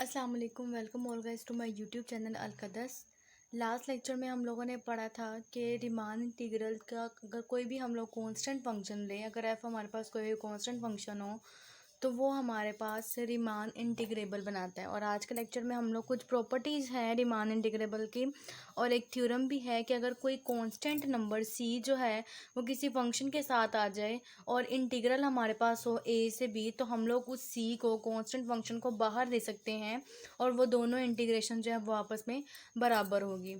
अस्सलाम वालेकुम, welcome all guys to my YouTube channel अलकदस। लास्ट लेक्चर में हम लोगों ने पढ़ा था कि रीमान इंटीग्रल का अगर कोई भी हम लोग कांस्टेंट फंक्शन लें, अगर एफ हमारे पास कोई भी कांस्टेंट फंक्शन हो तो वो हमारे पास रीमान इंटीग्रेबल बनाता है। और आज के लेक्चर में हम लोग कुछ प्रॉपर्टीज़ हैं रीमान इंटीग्रेबल की, और एक थ्योरम भी है कि अगर कोई कांस्टेंट नंबर सी जो है वो किसी फंक्शन के साथ आ जाए और इंटीग्रल हमारे पास हो ए से बी, तो हम लोग उस सी को कांस्टेंट फंक्शन को बाहर दे सकते हैं और वो दोनों इंटीग्रेशन जो है वो आपस में बराबर होगी।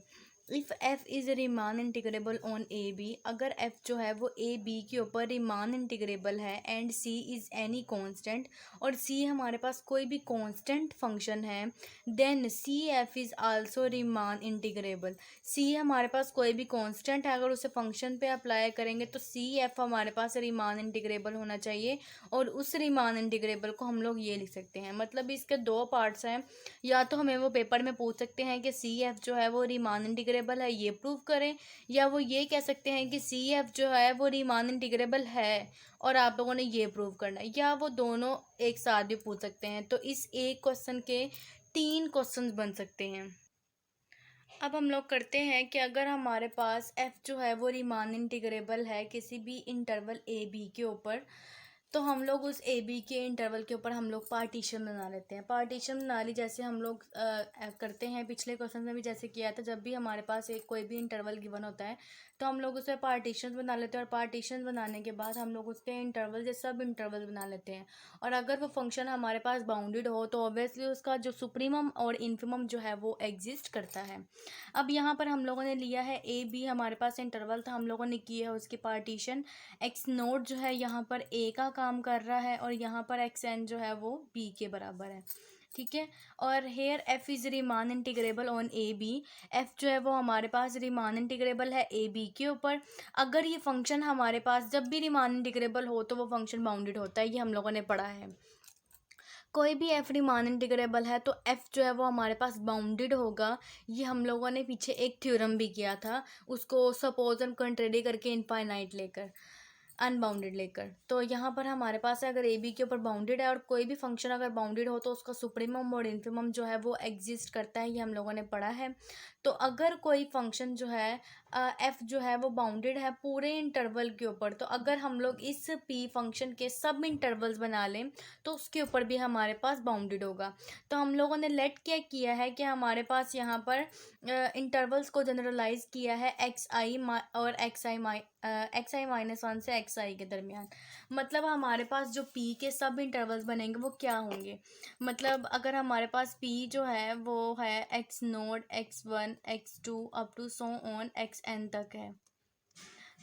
If F is Riemann integrable on A B, अगर एफ जो है वो ए बी के ऊपर रीमान इंटीग्रेबल है and C is any constant, और सी हमारे पास कोई भी कांस्टेंट फंक्शन है, then C F is also Riemann integrable. C हमारे पास कोई भी कांस्टेंट है, अगर उसे फंक्शन पे अप्लाई करेंगे तो सी एफ हमारे पास रीमान इंटीग्रेबल होना चाहिए। और उस रीमान इंटीग्रेबल को हम लोग ये लिख सकते हैं, मतलब इसके दो पार्ट्स हैं। या तो हमें वो पेपर में पूछ सकते हैं कि सी एफ जो है वो रीमान इंटीग्रेबल है, ये प्रूव करें, या वो ये कह सकते हैं कि सी एफ जो है वो रीमान इंटीग्रेबल है और आप लोगों ने ये प्रूव करना है, या वो दोनों एक साथ भी पूछ सकते हैं। तो इस एक क्वेश्चन के तीन क्वेश्चंस बन सकते हैं। अब हम लोग करते हैं कि अगर हमारे पास एफ जो है वो रीमान इंटीग्रेबल है किसी भी इंटरवल ए बी के ऊपर, तो हम लोग उस ए बी के इंटरवल के ऊपर हम लोग पार्टीशन बना लेते हैं। पार्टीशन बना ली जैसे हम लोग करते हैं, पिछले क्वेश्चन में भी जैसे किया था, जब भी हमारे पास एक कोई भी इंटरवल गिवन होता है तो हम लोग उसमें पार्टीशन बना लेते हैं, और पार्टीशन बनाने के बाद हम लोग उसके इंटरवल जैसे सब इंटरवल बना लेते हैं। और अगर वो फंक्शन हमारे पास बाउंडेड हो तो ऑब्वियसली उसका जो सुप्रीमम और इन्फिमम जो है वो एग्जिस्ट करता है। अब यहाँ पर हम लोगों ने लिया है ए बी, हमारे पास इंटरवल था, हम लोगों ने किया है उसकी पार्टीशन। एक्स नोट जो है यहाँ पर ए का काम कर रहा है और यहाँ पर एक्स एन जो है वो बी के बराबर है, ठीक है। और here f is Riemann integrable on A b, f जो है वो हमारे पास रीमान इंटीग्रेबल है ए बी के ऊपर। अगर ये फंक्शन हमारे पास जब भी रीमान इंटीग्रेबल हो तो वो फंक्शन बाउंडेड होता है, ये हम लोगों ने पढ़ा है। कोई भी एफ रीमान इंटीग्रेबल है तो एफ जो है वो हमारे पास बाउंडेड होगा, ये हम लोगों ने पीछे एक थ्योरम भी किया था, उसको सपोज एंड कंट्रेडी करके इनफाइनाइट लेकर, अनबाउंडेड लेकर। तो यहाँ पर हमारे पास है, अगर ए बी के ऊपर बाउंडेड है और कोई भी फंक्शन अगर बाउंडेड हो तो उसका सुप्रीमम और इन्फिमम जो है वो एग्जिस्ट करता है, ये हम लोगों ने पढ़ा है। तो अगर कोई फंक्शन जो है एफ जो है वो बाउंडेड है पूरे इंटरवल के ऊपर, तो अगर हम लोग इस पी फंक्शन के सब इंटरवल्स बना लें तो उसके ऊपर भी हमारे पास बाउंडेड होगा। तो हम लोगों ने लेट क्या किया है कि हमारे पास यहाँ पर इंटरवल्स को जनरलाइज किया है एक्स आई और एक्स आई माइनस वन से एक्स आई के दरमियान। मतलब हमारे पास जो पी के सब इंटरवल्स बनेंगे वो क्या होंगे, मतलब अगर हमारे पास पी जो है वो है x naught x one x two up to so on x n तक है,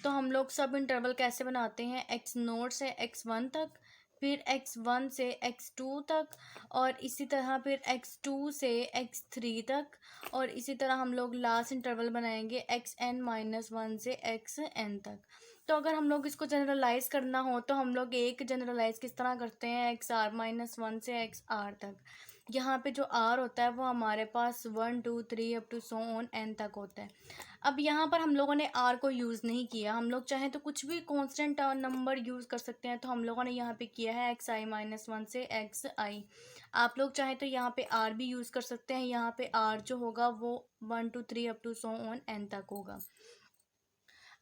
तो हम लोग सब इंटरवल कैसे बनाते हैं, एक्स नोट से एक्स वन तक, फिर एक्स वन से एक्स टू तक, और इसी तरह फिर एक्स टू से एक्स थ्री तक, और इसी तरह हम लोग लास्ट इंटरवल बनाएंगे एक्स एन माइनस वन से एक्स एन तक। तो अगर हम लोग इसको जनरलाइज करना हो तो हम लोग एक जनरलाइज किस तरह करते हैं, एक्स आर माइनस वन से एक्स आर तक। यहाँ पे जो आर होता है वो हमारे पास one two three up to so on N तक होता है। अब यहाँ पर हम लोगों ने आर को यूज़ नहीं किया, हम लोग चाहें तो कुछ भी कांस्टेंट नंबर यूज़ कर सकते हैं, तो हम लोगों ने यहाँ पे किया है एक्स आई माइनस वन से एक्स आई। आप लोग चाहें तो यहाँ पे आर भी यूज़ कर सकते हैं, यहाँ पे आर जो होगा वो one two three up to so on N तक होगा।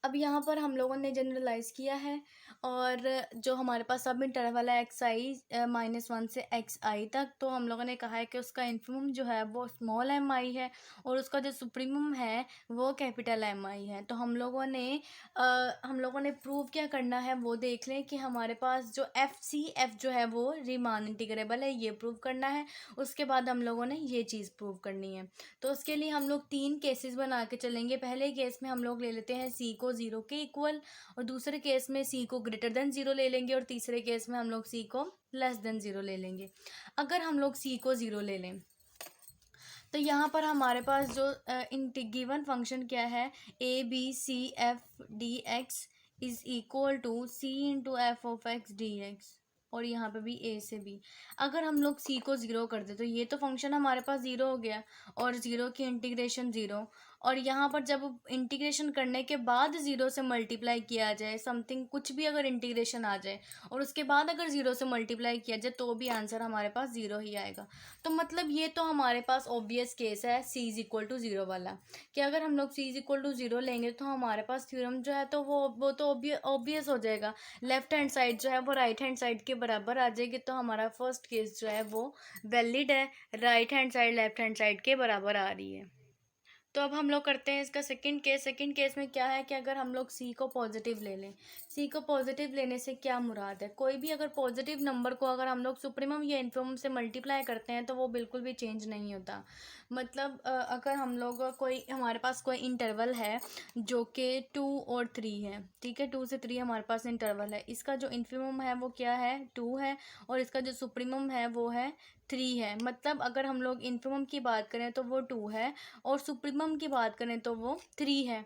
अब यहाँ पर हम लोगों ने जनरलाइज किया है, और जो हमारे पास सब इंटरवल है एक्स आई माइनस वन से एक्स आई तक, तो हम लोगों ने कहा है कि उसका इन्फिमम जो है वो स्मॉल एम आई है और उसका जो सुप्रीमम है वो कैपिटल एम आई है। तो हम लोगों ने प्रूव क्या करना है वो देख लें कि हमारे पास जो एफ सी एफ जो है वो रीमान इंटीग्रेबल है, ये प्रूव करना है। उसके बाद हम लोगों ने ये चीज़ प्रूव करनी है। तो उसके लिए हम लोग तीन केसेस बना के चलेंगे। पहले केस में हम लोग ले लेते हैं सी को ज़ीरो के इक्वल, और दूसरे केस में सी को ग्रेटर देन ज़ीरो ले लेंगे, और तीसरे केस में हम लोग सी को लेस देन ज़ीरो ले लेंगे। अगर हम लोग सी को ज़ीरो ले लें तो यहाँ पर हमारे पास जो गिवन फंक्शन क्या है, a b C F D x is equal to c into f of x D x, और यहाँ पे भी ए से बी। अगर हम लोग सी को ज़ीरो कर दे तो ये तो फंक्शन हमारे पास ज़ीरो हो गया, और ज़ीरो की इंटीग्रेशन ज़ीरो, और यहाँ पर जब इंटीग्रेशन करने के बाद ज़ीरो से मल्टीप्लाई किया जाए, समथिंग कुछ भी अगर इंटीग्रेशन आ जाए और उसके बाद अगर ज़ीरो से मल्टीप्लाई किया जाए तो भी आंसर हमारे पास ज़ीरो ही आएगा। तो मतलब ये तो हमारे पास ऑब्वियस केस है सी इज़ इक्वल टू ज़ीरो वाला, कि अगर हम लोग सी इज़ इक्वल टू ज़ीरो लेंगे तो हमारे पास थ्योरम जो है तो वो तो ऑब्वियस हो जाएगा। लेफ्ट हैंड साइड जो है वो राइट हैंड साइड के बराबर आ जाएगी, तो हमारा फर्स्ट केस जो है वो वैलिड है, right hand side left hand side के बराबर आ रही है। तो अब हम लोग करते हैं इसका सेकंड केस। सेकंड केस में क्या है कि अगर हम लोग सी को पॉजिटिव ले लें, सी को पॉजिटिव लेने से क्या मुराद है, कोई भी अगर पॉजिटिव नंबर को अगर हम लोग सुप्रीमम या इन्फिमम से मल्टीप्लाई करते हैं तो वो बिल्कुल भी चेंज नहीं होता। मतलब अगर हम लोग कोई हमारे पास कोई इंटरवल है जो कि 2 और 3 है, ठीक है, 2 से 3 हमारे पास इंटरवल है, इसका जो इन्फिमम है वो क्या है 2 है और इसका जो सुप्रीमम है वो है 3 है। मतलब अगर हम लोग इन्फिमम की बात करें तो वो 2 है और सुप्रीमम की बात करें तो वो 3 है।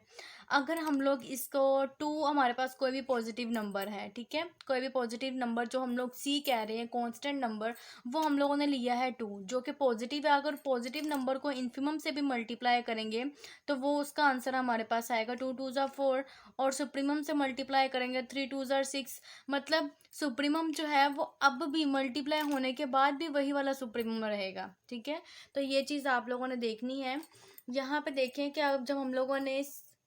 अगर हम लोग इसको 2 हमारे पास कोई भी पॉजिटिव नंबर है, ठीक है, कोई भी पॉजिटिव नंबर जो हम लोग सी कह रहे हैं कांस्टेंट नंबर, वो हम लोगों ने लिया है 2 जो कि पॉजिटिव है। अगर पॉजिटिव नंबर को इन्फिमम से भी मल्टीप्लाई करेंगे तो वो उसका आंसर हमारे पास आएगा 2 2 ज़ा 4 और सुप्रीमम से मल्टीप्लाई करेंगे 3 2 ज़ा 6। मतलब सुप्रीमम जो है वो अब भी मल्टीप्लाई होने के बाद भी वही वाला सुप्रीमम रहेगा, ठीक है। तो ये चीज़ आप लोगों ने देखनी है। यहाँ पे देखें कि अब जब हम लोगों ने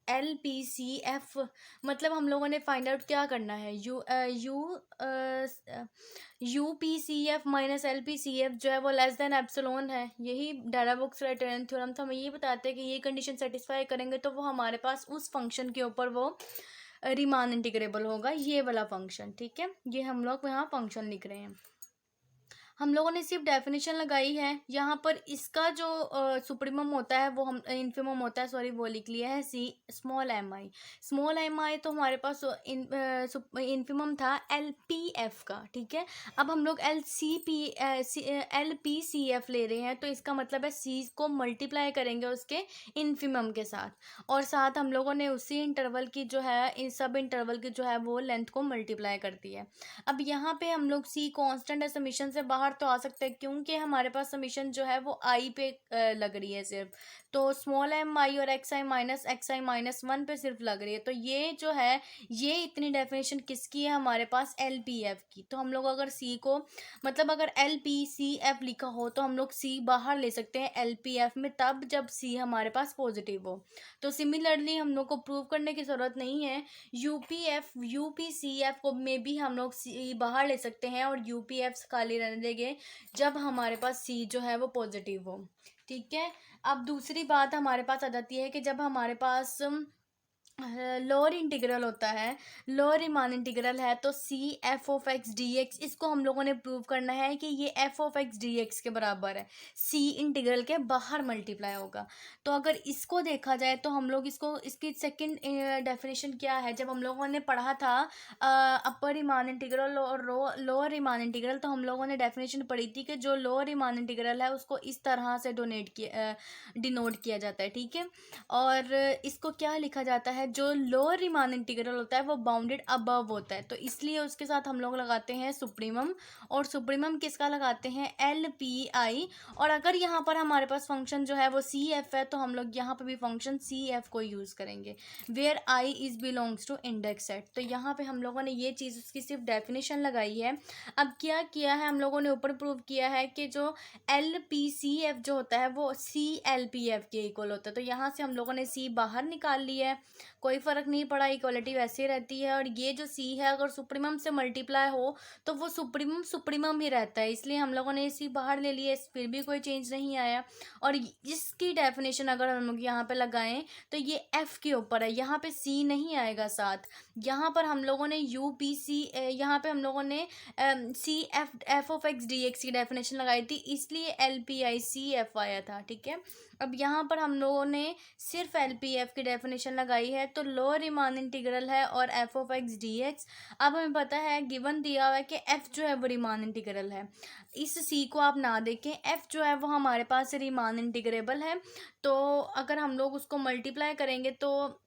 LPCF, मतलब हम लोगों ने फाइंड आउट क्या करना है, UPCF माइनस LPCF जो है वो लेस देन एप्सिलॉन है। यही डायराबुक्स क्राइटेरियन थ्योरम था, हमें ये बताते हैं कि ये कंडीशन सेटिस्फाई करेंगे तो वो हमारे पास उस फंक्शन के ऊपर वो रीमान इंटीग्रेबल होगा, ये वाला फंक्शन, ठीक है। ये हम लोग यहाँ फंक्शन लिख रहे हैं। हम लोगों ने सिर्फ डेफिनेशन लगाई है, यहाँ पर इसका जो सुप्रीमम होता है वो हम इन्फिमम होता है, सॉरी वो लिख लिया है सी स्मॉल एम आई। स्मॉल एम आई तो हमारे पास इन्फिमम था LPF का, ठीक है। अब हम लोग LPCF ले रहे हैं तो इसका मतलब है सी को मल्टीप्लाई करेंगे उसके इन्फिमम के साथ और साथ हम लोगों ने उसी इंटरवल की जो है इन सब इंटरवल की जो है वो लेंथ को मल्टीप्लाई कर दी है। अब यहाँ पे हम लोग सी कांस्टेंट है, समीशन से बाहर तो आ सकते हैं क्योंकि हमारे पास समीशन जो है वो आई पे लग रही है सिर्फ, तो स्मॉल एम आई और एक्स आई माइनस 1 पे सिर्फ लग रही है। तो ये जो है ये इतनी डेफिनेशन किसकी है हमारे पास LPF की। तो हम लोग अगर सी को मतलब अगर LPCF लिखा हो तो हम लोग सी बाहर ले सकते हैं LPF में, तब जब सी हमारे पास पॉजिटिव हो। तो सिमिलरली हम लोग को प्रूव करने की ज़रूरत नहीं है, UPCF को में भी हम लोग सी बाहर ले सकते हैं और UPF खाली रहने देंगे जब हमारे पास सी जो है वो पॉजिटिव हो, ठीक है। अब दूसरी बात हमारे पास आ जाती है कि जब हमारे पास लोअर इंटीग्रल होता है, लोअर रीमान इंटीग्रल है, तो CF(x) इसको हम लोगों ने प्रूव करना है कि ये f(x) के बराबर है, C इंटीग्रल के बाहर मल्टीप्लाई होगा। तो अगर इसको देखा जाए तो हम लोग इसकी सेकंड डेफिनेशन क्या है, जब हम लोगों ने पढ़ा था अपर रीमान इंटीग्रल और लोअर रीमान इंटीग्रल, तो हम लोगों ने डेफिनेशन पढ़ी थी कि जो लोअर रीमान इंटीग्रल है उसको इस तरह से डिनोट किया जाता है, ठीक है। और इसको क्या लिखा जाता है, जो लोअर रीमान इंटीग्रल होता है वो बाउंडेड अबव होता है, तो इसलिए उसके साथ हम लोग लगाते हैं सुप्रीमम, और सुप्रीमम किसका लगाते हैं LPI। और अगर यहाँ पर हमारे पास फंक्शन जो है वो CF है तो हम लोग यहाँ पर भी फंक्शन CF को यूज़ करेंगे where I is belongs to index set. तो यहाँ पे हम लोगों ने ये चीज़ उसकी सिर्फ डेफिनेशन लगाई है। अब क्या किया है हम लोगों ने ऊपर प्रूव किया है कि जो LPCF जो होता है वो CLPF के इक्वल होता है, तो यहाँ से हम लोगों ने C बाहर निकाल लिया है, कोई फ़र्क नहीं पड़ा, इक्वलिटी वैसे ही रहती है। और ये जो C है अगर सुप्रीमम से मल्टीप्लाई हो तो वो सुप्रीमम ही रहता है, इसलिए हम लोगों ने C बाहर ले लिया, फिर भी कोई चेंज नहीं आया। और इसकी डेफिनेशन अगर हम लोग यहाँ पे लगाएं तो ये F के ऊपर है, यहाँ पे C नहीं आएगा साथ। यहाँ पर हम लोगों ने UPC यहाँ पे हम लोगों ने CF(x) की डेफिनेशन लगाई थी, इसलिए LPICF आया था, ठीक है। अब यहाँ पर हम लोगों ने सिर्फ LPF की डेफिनेशन लगाई है, तो लोअर रीमान इंटीग्रल है और f(x) अब हमें पता है गिवन दिया हुआ है कि f जो है वो रीमान इंटीग्रल है। इस C को आप ना देखें, f जो है वो हमारे पास रीमान इंटीग्रेबल है, तो अगर हम लोग उसको मल्टीप्लाई करेंगे तो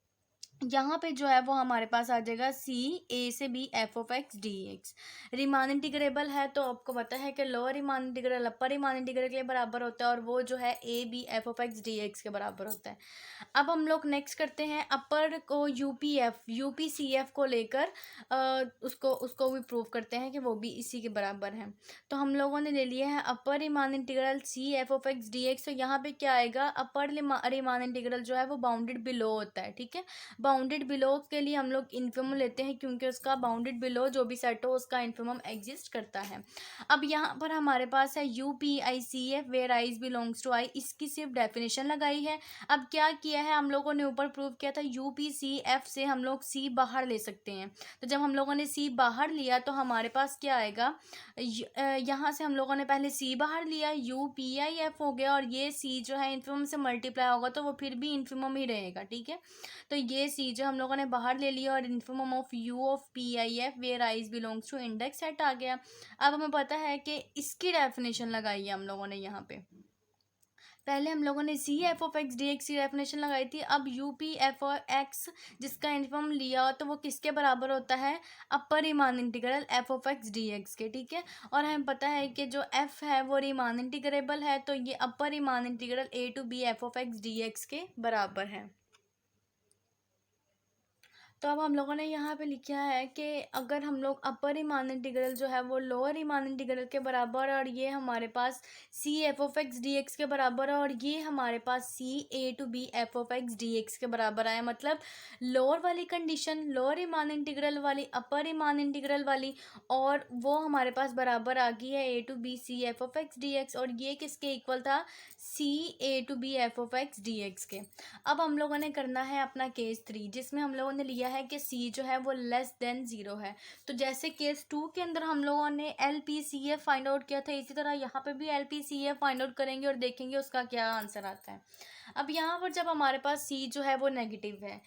यहाँ पे जो है वो हमारे पास आ जाएगा सी ए से B F of x D x. Riemann integrable है तो आपको पता है कि lower Riemann integral upper Riemann integral के बराबर होता है, और वो जो है a b F of x D x के बराबर होता है। अब हम लोग नेक्स्ट करते हैं अपर को यूपी सी एफ को लेकर उसको उसको भी प्रूव करते हैं कि वो भी इसी के बराबर है। तो हम लोगों ने ले लिया है upper Riemann integral C F of x D X. तो यहाँ पे क्या आएगा, अपर रीमान इंटीग्रल जो है वो बाउंडेड बिलो होता है, ठीक है। बाउंडेड बिलो के लिए हम लोग इन्फिमम लेते हैं, क्योंकि उसका बाउंडेड बिलो जो भी सेट हो उसका इन्फिमम एग्जिस्ट करता है। अब यहाँ पर हमारे पास है U P I C F where I belongs to I, इसकी सिर्फ डेफिनेशन लगाई है। अब क्या किया है हम लोगों ने, ऊपर प्रूव किया था यू पी सी एफ से हम लोग सी बाहर ले सकते हैं। तो जब हम लोगों ने सी बाहर लिया तो हमारे पास क्या आएगा, यहाँ से हम लोगों ने पहले सी बाहर लिया, यू पी आई एफ हो गया, और ये सी जो है इन्फिमम से मल्टीप्लाई होगा तो वो फिर भी इन्फिमम ही रहेगा, ठीक है। तो ये सी जो हम लोगों ने बाहर ले लिया, और infimum of U of P I F where I belongs to index set आ गया। अब हमें पता है कि इसकी डेफिनेशन लगाई है हम लोगों ने यहाँ पे। पहले हम लोगों ने C F of x D X की डेफिनेशन लगाई थी। अब यू पी एफ और एक्स जिसका इन्फिमम लिया तो वो किसके बराबर होता है, upper Riemann integral F of x D x के, ठीक है। और हमें पता है कि जो एफ है वो रीमान इंटीग्रेबल है, तो ये upper Riemann integral A to B F of x D x के बराबर है। तो अब हम लोगों ने यहाँ पे लिखा है कि अगर हम लोग अपर रीमान इंटीग्रल जो है वो लोअर रीमान इंटीग्रल के बराबर है, और ये हमारे पास C F of x D x के बराबर है, और ये हमारे पास C A to B F of x D x के बराबर आया, मतलब लोअर वाली कंडीशन लोअर रीमान इंटीग्रल वाली अपर रीमान इंटीग्रल वाली, और वो हमारे पास बराबर आ गई है A to B C F of x D x, और ये किसके इक्वल था, C A to B F of x D x के। अब हम लोगों ने करना है अपना केस 3, जिसमें हम लोगों ने लिया है कि सी जो है वो लेस देन 0 है। तो जैसे केस 2 के अंदर हम लोगों ने L P C F find out किया था, इसी तरह यहाँ पे भी L P C F find out करेंगे और देखेंगे उसका क्या आंसर आता है। अब यहाँ पर जब हमारे पास सी जो है वो नेगेटिव है,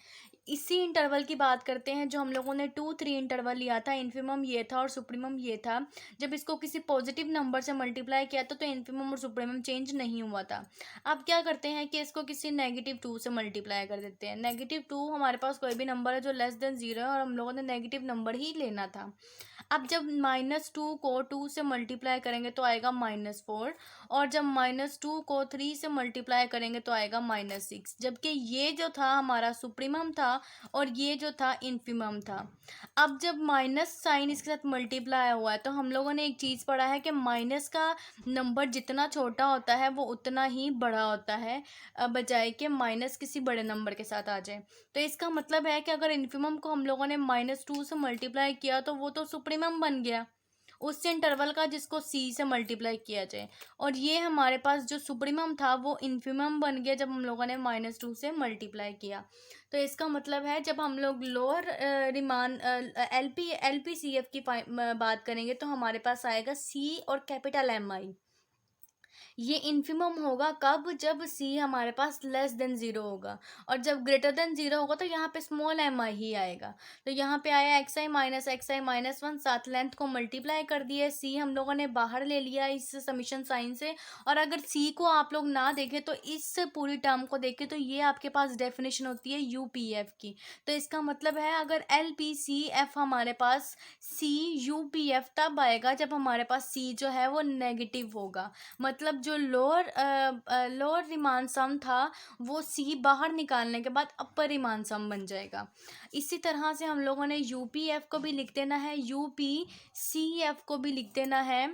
इसी इंटरवल की बात करते हैं जो हम लोगों ने 2-3 इंटरवल लिया था, इन्फिमम ये था और सुप्रीमम ये था। जब इसको किसी पॉजिटिव नंबर से मल्टीप्लाई किया था तो इन्फिमम और सुप्रीमम चेंज नहीं हुआ था। अब क्या करते हैं कि इसको किसी -2 से मल्टीप्लाई कर देते हैं। -2 हमारे पास कोई भी नंबर है जो लेस देन 0 है, और हम लोगों ने नेगेटिव नंबर ही लेना था। अब जब -2 को 2 से मल्टीप्लाई करेंगे तो आएगा -4, और जब -2 को 3 से मल्टीप्लाई करेंगे तो आएगा -6, जबकि ये जो था हमारा सुप्रीमम था और ये जो था इन्फिमम था। अब जब माइनस साइन इसके साथ मल्टीप्लाई हुआ है तो हम लोगों ने एक चीज़ पढ़ा है कि माइनस का नंबर जितना छोटा होता है वो उतना ही बड़ा होता है, बजाय कि माइनस किसी बड़े नंबर के साथ आ जाए। तो इसका मतलब है कि अगर इन्फिमम को हम लोगों ने -2 से मल्टीप्लाई किया तो वो तो सुप्रीमम बन गया उस इंटरवल का जिसको सी से मल्टीप्लाई किया जाए, और ये हमारे पास जो सुप्रीमम था वो इन्फिमम बन गया जब हम लोगों ने -2 से मल्टीप्लाई किया। तो इसका मतलब है जब हम लोग lower Riemann L P C F की बात करेंगे तो हमारे पास आएगा सी और कैपिटल एम आई। ये इन्फिमम होगा कब, जब सी हमारे पास लेस देन 0 होगा, और जब ग्रेटर देन 0 होगा तो यहाँ पे स्मॉल एम आई ही आएगा। तो यहाँ पे आया एक्स आई माइनस 1, साथ लेंथ को मल्टीप्लाई कर दिया, सी हम लोगों ने बाहर ले लिया इस समीशन साइन से। और अगर सी को आप लोग ना देखें तो इस पूरी टर्म को देखें तो ये आपके पास डेफिनेशन होती है यू पी एफ की। तो इसका मतलब है अगर एल पी सी एफ हमारे पास सी यू पी एफ तब आएगा जब हमारे पास सी जो है वो नेगेटिव होगा, मतलब जो लोअर रीमान सम था वो सी बाहर निकालने के बाद अपर रीमान सम बन जाएगा। इसी तरह से हम लोगों ने यू पी एफ को भी लिख देना है, यू पी सी एफ को भी लिख देना है,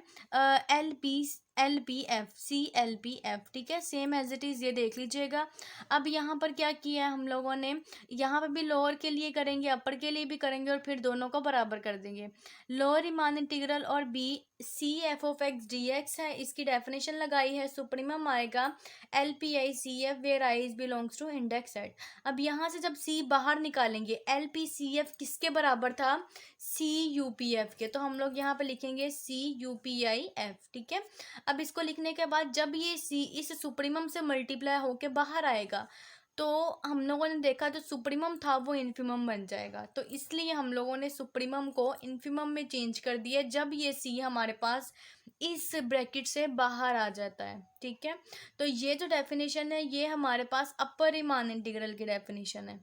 L P F C L P F, ठीक है, सेम एज इट इज़, ये देख लीजिएगा। अब यहाँ पर क्या किया है हम लोगों ने, यहाँ पर भी लोअर के लिए करेंगे अपर के लिए भी करेंगे और फिर दोनों को बराबर कर देंगे। लोअर रीमान इंटीग्रल और b C F of x D x है, इसकी डेफिनेशन लगाई है, सुप्रीमम आएगा L P I C F where I belongs to index set. अब यहाँ से जब सी बाहर निकालेंगे एल पी सी एफ किसके बराबर था, सी यू पी एफ के, तो हम लोग यहाँ पे लिखेंगे सी यू पी आई एफ, ठीक है। अब इसको लिखने के बाद जब ये सी इस सुप्रीमम से मल्टीप्लाई होके बाहर आएगा तो हम लोगों ने देखा जो सुप्रीमम था वो इन्फिमम बन जाएगा, तो इसलिए हम लोगों ने सुप्रीमम को इन्फिमम में चेंज कर दिया जब ये सी हमारे पास इस ब्रैकेट से बाहर आ जाता है, ठीक है। तो ये जो डेफिनेशन है ये हमारे पास अपर रीमान इंटीग्रल की डेफिनेशन है।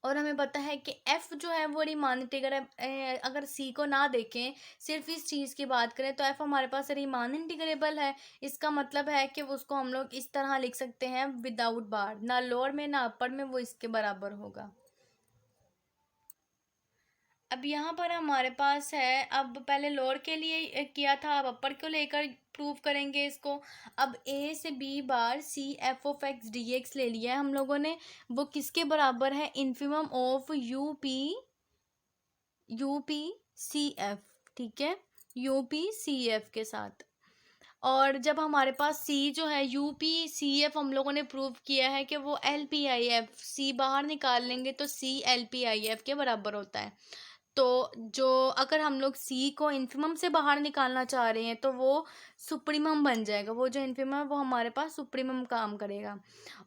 और हमें पता है कि एफ जो है वो रीमान इंटीग्रेबल है। अगर सी को ना देखें, सिर्फ इस चीज़ की बात करें, तो एफ हमारे पास रीमान इंटीग्रेबल है। इसका मतलब है कि उसको हम लोग इस तरह लिख सकते हैं विदाउट बार, ना लोअर में ना अपर में, वो इसके बराबर होगा। अब यहाँ पर हमारे पास है, अब पहले लोअर के लिए किया था, अब अपर को लेकर प्रूव करेंगे इसको। अब ए से b bar c F of x D x ले लिया है हम लोगों ने, वो किसके बराबर है, infimum of U P C F, ठीक है, यू पी सी एफ के साथ। और जब हमारे पास सी जो है यू पी सी एफ, हम लोगों ने प्रूव किया है कि वो L P I F, C बाहर निकाल लेंगे तो C L P I F के बराबर होता है। तो जो अगर हम लोग सी को इन्फिमम से बाहर निकालना चाह रहे हैं तो वो सुप्रीमम बन जाएगा, वो जो इन्फिमम है वो हमारे पास सुप्रीमम काम करेगा।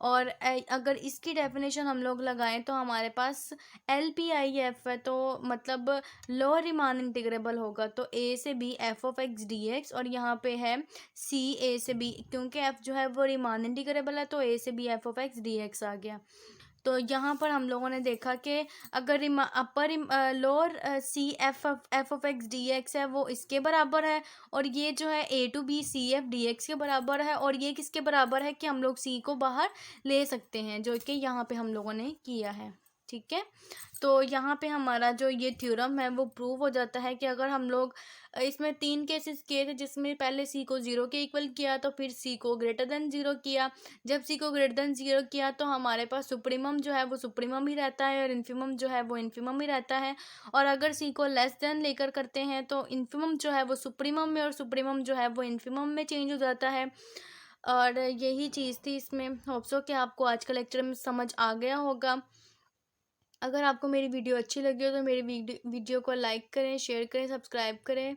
और अगर इसकी डेफिनेशन हम लोग लगाएं तो हमारे पास एल पी आई एफ है, तो मतलब लोअर रीमान इंटीग्रेबल होगा, तो ए से B F of x D x, और यहाँ पे है सी ए से बी, क्योंकि एफ जो है वो रीमान इंटीग्रेबल है तो ए से B F of x D X आ गया। तो यहाँ पर हम लोगों ने देखा कि अगर upper lower C F of x D x है वो इसके बराबर है, और ये जो है A to B C F D x के बराबर है, और ये किसके बराबर है कि हम लोग सी को बाहर ले सकते हैं, जो कि यहाँ पे हम लोगों ने किया है। ठीक है, तो यहाँ पे हमारा जो ये थ्योरम है वो प्रूव हो जाता है कि अगर हम लोग इसमें 3 केसेस किए थे, जिसमें पहले सी को 0 के इक्वल किया, तो फिर सी को ग्रेटर देन 0 किया। जब सी को ग्रेटर देन 0 किया तो हमारे पास सुप्रीमम जो है वो सुप्रीमम ही रहता है, और इन्फिमम जो है वो इन्फिमम ही रहता है। और अगर सी को लेस देन लेकर करते हैं तो इन्फिमम जो है वो सुप्रीमम में, और सुप्रीमम जो है वो इन्फिमम में चेंज हो जाता है। और यही चीज़ थी इसमें। होप सो कि आपको आज का लेक्चर में समझ आ गया होगा। अगर आपको मेरी वीडियो अच्छी लगी हो तो मेरी वीडियो को लाइक करें, शेयर करें, सब्सक्राइब करें,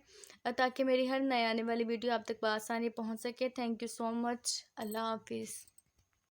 ताकि मेरी हर नए आने वाली वीडियो आप तक बआसानी पहुंच सके। Thank you so much. अल्लाह हाफिज़।